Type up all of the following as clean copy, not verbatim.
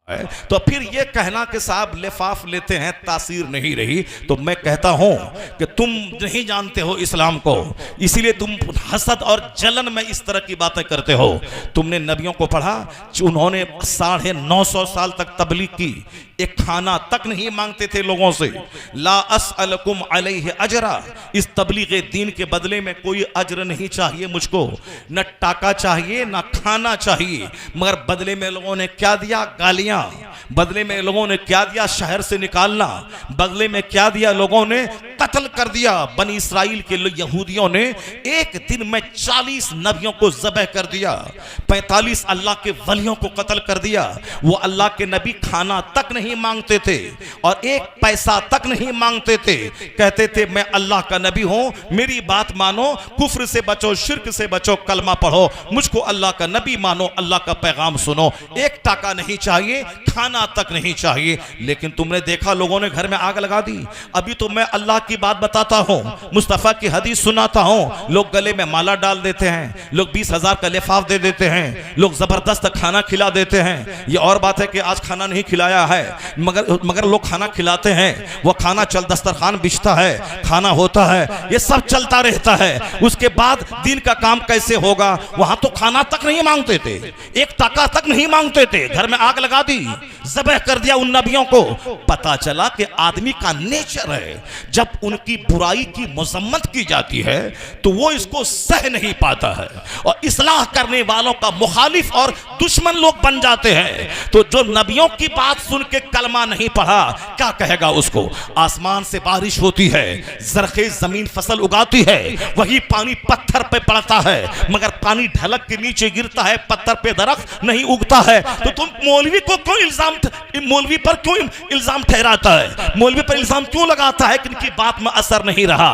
तो फिर ये कहना कि साहब लिफाफ लेते हैं तासीर नहीं रही, तो मैं कहता हूं कि तुम नहीं जानते हो इस्लाम को, इसीलिए तुम हसद और जलन में इस तरह की बातें करते हो। तुमने नबियों को पढ़ा, उन्होंने 950 साल तक तबलीग की, एक खाना तक नहीं मांगते थे लोगों से। ला अस्अलकुम अलैहि अजरा, इस तबलीग दीन के बदले में कोई अजर नहीं चाहिए मुझको, न टाका चाहिए न खाना चाहिए। मगर बदले में लोगों ने क्या दिया? गालियां। बदले में लोगों ने क्या दिया? शहर से निकालना। बदले में क्या दिया? लोगों ने कत्ल कर दिया। बनी इसराइल के यहूदियों ने एक दिन में 40 नबियों को ज़बह कर दिया, 45 अल्लाह के वलियों को कत्ल कर दिया। वो अल्लाह के नबी खाना तक नहीं मांगते थे और एक पैसा तक नहीं मांगते थे। कहते थे मैं अल्लाह का नबी हूं, मेरी बात मानो, कुफ्र से बचो, शिर्क से बचो, कलमा पढ़ो, मुझको अल्लाह का नबी मानो, अल्लाह का पैगाम सुनो। एक टाका नहीं चाहिए, खाना तक नहीं चाहिए। लेकिन तुमने देखा लोगों ने घर में आग लगा दी। अभी तो मैं अल्लाह की बात बताता हूं, मुस्तफ़ा की हदीस सुनाता हूं, लोग गले में माला डाल देते हैं, लोग 20,000 का लिफाफ दे देते हैं, लोग जबरदस्त खाना खिला देते हैं। ये और बात है कि आज खाना नहीं खिलाया है, मगर लोग खाना खिलाते हैं, वो खाना चल दस्तरखान बिछता है, खाना होता है, ये सब चलता रहता है। उसके बाद दिन का काम कैसे होगा? वहां तो खाना तक नहीं मांगते थे, एक टाका तक नहीं मांगते थे, घर में आग लगा दी, ज़बह कर दिया उन नबियों को। पता चला कि आदमी का नेचर है, जब उनकी बुराई की मजम्मत की जाती है तो वो इसको सह नहीं पाता है और इस्लाह करने वालों का मुखालिफ और दुश्मन लोग बन जाते हैं। तो जो नबियों की बात सुन के कलमा नहीं पढ़ा, क्या कहेगा उसको? आसमान से बारिश होती है, जरखेज जमीन फसल उगाती है, वही पानी पत्थर पे पड़ता है, मगर पानी ढलक के नीचे गिरता है, पत्थर पे दरख्त नहीं उगता है। तो तुम मौलवी को क्यों मौलवी पर क्यों इल्जाम ठहराता है? मौलवी पर इल्जाम क्यों लगाता है कि इनकी बात में असर नहीं रहा?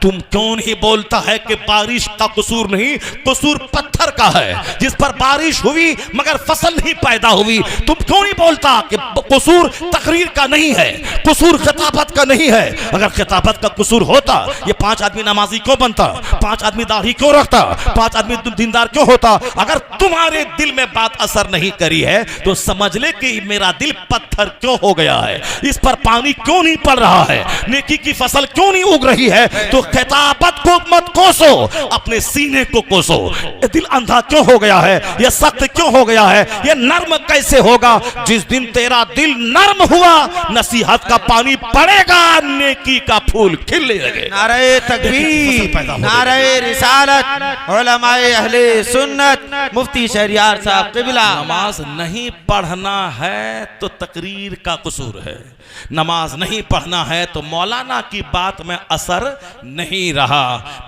तुम क्यों नहीं बोलता है कि बारिश का कसूर नहीं, कसूर पत्थर का है जिस पर बारिश हुई मगर फसल नहीं पैदा हुई? तुम क्यों नहीं बोलता कि कसूर तकरीर का नहीं है, कसूर खिताबत का नहीं है? अगर खिताबत का कसूर होता, ये 5 आदमी नमाजी क्यों बनता, 5 आदमी दाढ़ी क्यों रखता, 5 आदमी दीनदार क्यों होता? अगर तुम्हारे दिल में बात असर नहीं करी है तो समझ ले कि मेरा दिल पत्थर क्यों हो गया है, इस पर पानी क्यों नहीं पड़ रहा है, नेकी की फसल क्यों नहीं उग रही है? तो खिताबत को मत कोसो, अपने सीने को कोसो। ये दिल अंधा क्यों हो गया है, ये सख्त क्यों हो गया है, ये नर्म कैसे होगा? जिस दिन तेरा दिल नर्म हुआ, नसीहत का पानी पड़ेगा, नेकी का फूल खिलने लगे। नारे तकबीर, नारे रिसालत, उलमाए अहले सुन्नत, मुफ्ती शहरियार साहब क़िबला। नमाज नहीं पढ़ना है तो तकरीर का कसूर है, नमाज नहीं पढ़ना है तो मौलाना की बात में असर नहीं रहा।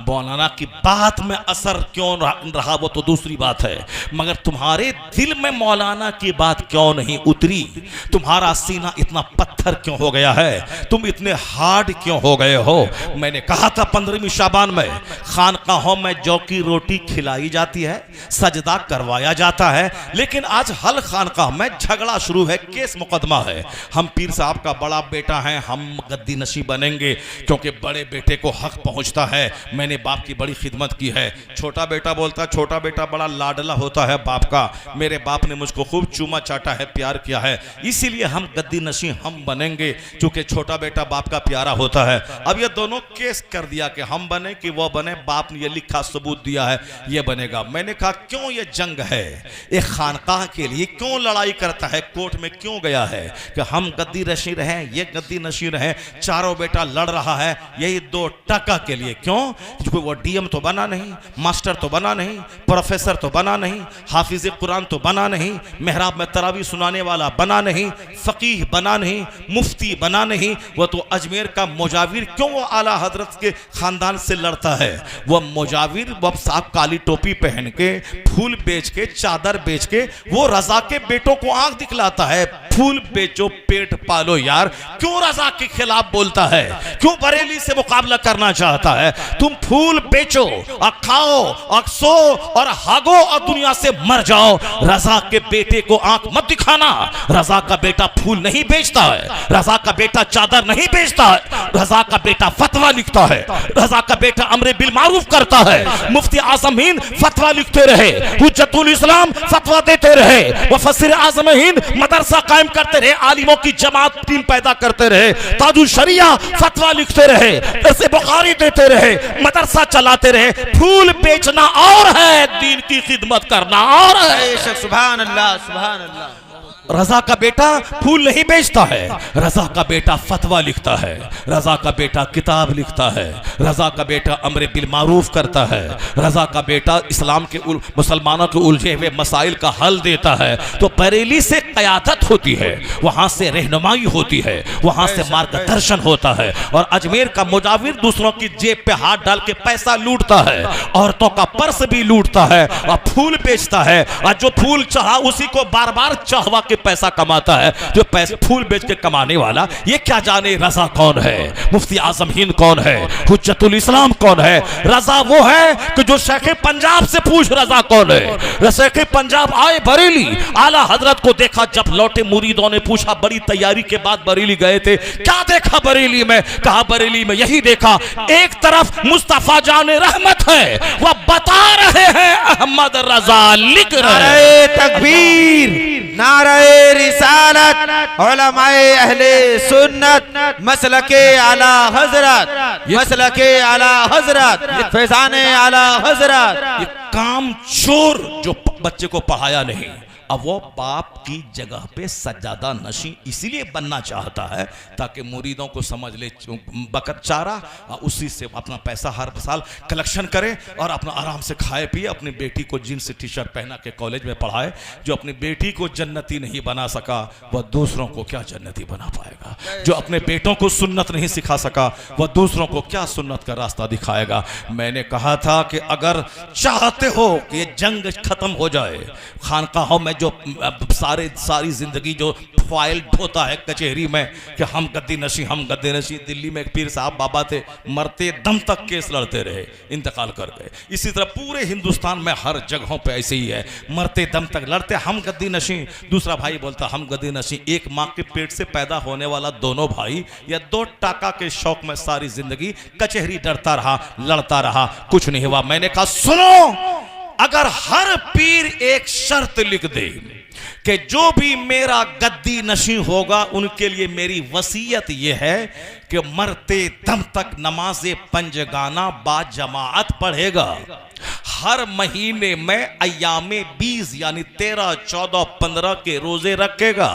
मौलाना की बात में असर क्यों रहा वो तो दूसरी बात है, मगर तुम्हारे दिल में मौलाना की बात क्यों नहीं उतरी? तुम्हारा सीना इतना पत्थर क्यों हो गया है? तुम इतने हार्ड क्यों हो गए हो? मैंने कहा था 15वीं शाबान में खानकाहों में जौ की रोटी खिलाई जाती है, सजदा करवाया जाता है, लेकिन आज हल खानकाह में झगड़ा शुरू है, केस मुकदमा है। हम पीर साहब का बड़ा बेटा है, हम गद्दी नशी बनेंगे क्योंकि बड़े बेटे को हक पहुंचता है, मैंने बाप की बड़ी खिदमत की है। छोटा बेटा बोलता है छोटा बेटा बड़ा लाडला होता है बाप का, मेरे बाप ने मुझको खूब चूमा चाटा है, प्यार किया है, इसीलिए हम गद्दी नशी हम बनेंगे क्योंकि छोटा बेटा बाप का प्यारा होता है। अब ये दोनों केस कर दिया कि हम बने कि वो बने, बाप ने ये लिखा सबूत दिया है ये बनेगा। मैंने कहा क्यों ये जंग है, एक खानकाह के लिए क्यों लड़ाई करता है, कोर्ट में क्यों गया है कि हम गद्दी नशी रहे, ये गद्दी नशी रहे, चारों बेटा लड़ रहा है यही 2 टका के लिए? क्यों? क्योंकि वो डीएम तो बना नहीं, मास्टर तो बना नहीं, प्रोफेसर तो बना नहीं, हाफिज कुरान तो बना नहीं, मेहराब में तरावी सुनाने वाला बना नहीं, फकीह बना नहीं, मुफ्ती बना नहीं, वो तो अजमेर का मुजाविर क्यों वो आला हजरत के खानदान से लड़ता है? वो मुजाविर वो साहब काली टोपी पहन के, फूल बेच के, चादर बेच के वो रजा के बेटों को आंख दिखलाता है। फूल बेचो पेट पालो यार, क्यों रजा के खिलाफ बोलता है, क्यों बरेली से मुकाबला करना चाहता है? तुम फूल बेचो और खाओ और सो और हागो और दुनिया से मर जाओ, रजा के बेटे को आंख मत दिखाना। रजा का बेटा फूल नहीं बेचता है, रजा का बेटा चादर नहीं बेचता है, रजा का बेटा फतवा लिखता है, रजा का बेटा अमरे बिल मारूफ करता है। मुफ्ती आजम हिंद फतवा लिखते रहे, हुज्जतुल इस्लाम फतवा देते रहे, मुफस्सिर आजम हिंद मदरसा कायम कायम करते रहे, आलिमों की जमात टीम पैदा करते रहे, ताजुल शरिया फतवा लिखते रहे, ऐसे बुखारी देते रहे, मदरसा चलाते रहे। फूल बेचना और है, दीन की खिदमत करना और है। सुभान अल्लाह, सुभान अल्लाह। रजा का बेटा फूल नहीं बेचता है, रजा का बेटा फतवा लिखता है, रजा का बेटा किताब लिखता है, रजा का बेटा अमर बिल मारूफ करता है, रजा का बेटा इस्लाम के मुसलमानों के उलझे हुए मसाइल का हल देता है। तो बरेली से क़यादत होती है, वहां से रहनुमाई होती है, वहां से मार्गदर्शन होता है। और अजमेर का मुजाविर दूसरों की जेब पे हाथ डाल के पैसा लूटता है, औरतों का पर्स भी लूटता है और फूल बेचता है। और जो फूल चाहा उसी को बार बार चाहवा के पैसा कमाता है। जो पैसे फूल बेच के कमाने वाला, ये क्या जाने रजा कौन है, मुफ्ती आजम हिंद कौन है, हुज्जतुल इस्लाम कौन है। रजा वो है कि जो शेख पंजाब से पूछ रजा कौन है। शेख पंजाब आए बरेली, आला हजरत को देखा, जब लौटे मुरीदों ने पूछा, बड़ी तैयारी के बाद बरेली गए थे, क्या देखा बरेली में? कहा बरेली में यही देखा, एक तरफ मुस्तफा जाने रहमत है, वह बता रहे हैं अहमद रजा लिख रहे हैं। तकबीर, नारे रिसालत, उलमाए अहले सुन्नत, मसलके आला हजरत, मसलके आला हजरत, फैजाने आला हजरत। ये काम चोर जो बच्चे को पढ़ाया नहीं, अब वो बाप की जगह पे सज्जादा नशी इसीलिए बनना चाहता है ताकि मुरीदों को समझ ले बकत चारा, और उसी से अपना पैसा हर साल कलेक्शन करे और अपना आराम से खाए पिए, अपनी बेटी को जींस टी शर्ट पहना के कॉलेज में पढ़ाए। जो अपनी बेटी को जन्नती नहीं बना सका, वह दूसरों को क्या जन्नती बना पाएगा? जो अपने बेटों को सुन्नत नहीं सिखा सका, वह दूसरों को क्या सुन्नत का रास्ता दिखाएगा? मैंने कहा था कि अगर चाहते हो कि ये जंग खत्म हो जाए, खानकाहों में जो सारी जिंदगी जो फाइल ढोता है कचहरी में कि हम गद्दी नशी, हम गद्दी नशी। दिल्ली में एक पीर साहब बाबा थे, मरते दम तक केस लड़ते रहे, इंतकाल कर गए। इसी तरह पूरे हिंदुस्तान में हर जगहों पे ऐसे ही है, मरते दम तक लड़ते, हम गद्दी नशी। दूसरा भाई बोलता हम गद्दी नशी। एक माँ के पेट से पैदा होने वाला दोनों भाई या 2 टाका के शौक में सारी जिंदगी कचहरी डरता रहा, लड़ता रहा, कुछ नहीं हुआ। मैंने कहा सुनो, अगर हर पीर एक शर्त लिख दे कि जो भी मेरा गद्दी नशी होगा उनके लिए मेरी वसीयत यह है कि मरते दम तक नमाज़े पंजगाना बा जमाअत पढ़ेगा, हर महीने में अय्यामे 20 यानी 13, 14, 15 के रोजे रखेगा,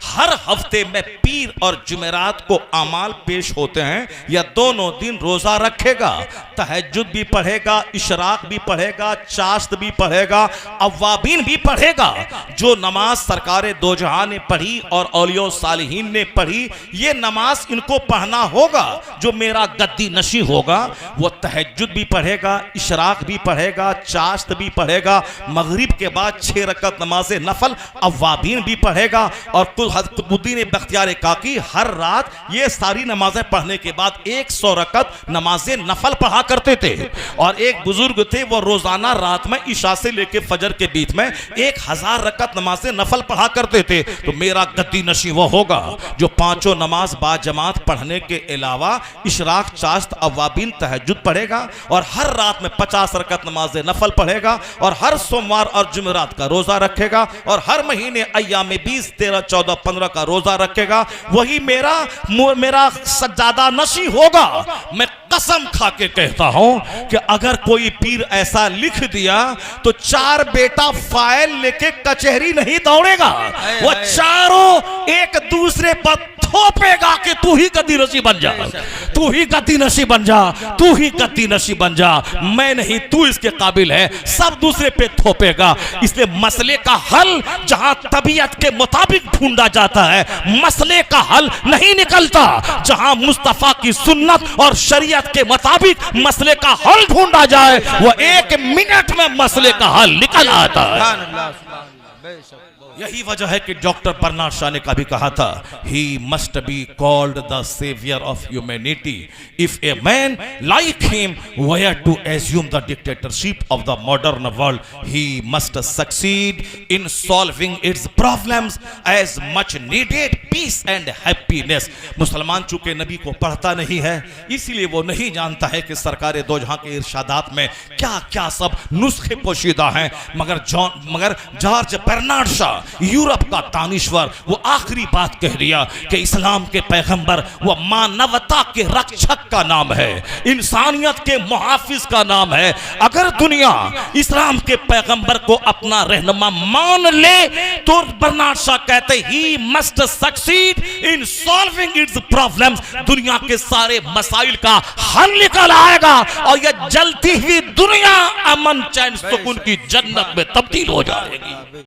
हर हफ्ते में पीर और जुमेरात को अमाल पेश होते हैं या दोनों दिन रोजा रखेगा, तहज्जुद भी पढ़ेगा, इशराक भी पढ़ेगा, चाश्त भी पढ़ेगा, अव्वाबीन भी पढ़ेगा। जो नमाज सरकारे दो जहां ने पढ़ी और औलिया सालिहीन ने पढ़ी, ये नमाज इनको पढ़ना होगा। जो मेरा गद्दी नशी होगा वो तहज्जुद भी पढ़ेगा, इशराक भी पढ़ेगा, चाश्त भी पढ़ेगा, मगरिब के बाद 6 रकत नमाज नफल अव्वाबीन भी पढ़ेगा। और कुतुबुद्दीन बख्तियार काकी हर रात ये सारी नमाजें पढ़ने के बाद 100 रकत नमाज नफल पढ़ा करते थे। और एक बुजुर्ग थे, वो रोजाना रात में इशा से लेके फजर के बीच में 1000 रकत नमाज नफल पढ़ा करते थे। तो मेरा गद्दी नशी वो होगा जो 5 नमाज बाजमात पढ़ने के अलावा इशराक, चाश्त, अव्वाबीन, तहज्जुद पढ़ेगा और हर रात में 50 रकत नमाज नफल पढ़ेगा और हर सोमवार और जुमेरात का रोजा रखेगा और हर महीने अय्यामे 20, 13, 14, 15 का रोजा रखेगा। वही मेरा सज्जादा नशी होगा। मैं कसम खा के कहता हूं कि अगर कोई पीर ऐसा लिख दिया तो 4 बेटा फाइल लेके कचहरी नहीं दौड़ेगा, वो चारों एक दूसरे पर थोपेगा कि तू ही गद्दी नशी बन जा, तू ही गद्दी नशी बन जा, तू ही गद्दी नशी बन जा, मैं नहीं, तू इसके काबिल है, सब दूसरे पे थोपेगा। इसलिए मसले का हल जहां तबीयत के मुताबिक ढूंढा जाता है, मसले का हल नहीं निकलता। जहां मुस्तफा की सुन्नत और शरीयत के मुताबिक मसले का हल ढूंढा जाए, वो 1 मिनट में मसले का हल निकल आता है। यही वजह है कि डॉक्टर बर्नार्ड शॉ ने कभी कहा था, he must be called the saviour of humanity if a man like him were to assume the dictatorship of the modern world, he must succeed in solving its problems as much needed peace and happiness. मुसलमान चूंकि नबी को पढ़ता नहीं है, इसीलिए वो नहीं जानता है कि सरकार दो जहां के इरशादात में क्या क्या सब नुस्खे पोशीदा हैं। मगर जॉर्ज बर्नार्ड शॉ यूरोप का दानिश्वर वो आखिरी बात कह दिया कि इस्लाम के पैगंबर वो मानवता के रक्षक का नाम है, इंसानियत के मुहाफिज का नाम है। अगर दुनिया इस्लाम के पैगंबर को अपना रहनुमा मान ले तो बर्नार्ड शॉ कहते ही must succeed in solving its problems. दुनिया के सारे मसाइल का हल निकल आएगा और यह जलती हुई दुनिया अमन चैन सुकून की जन्नत में तब्दील हो जाएगी।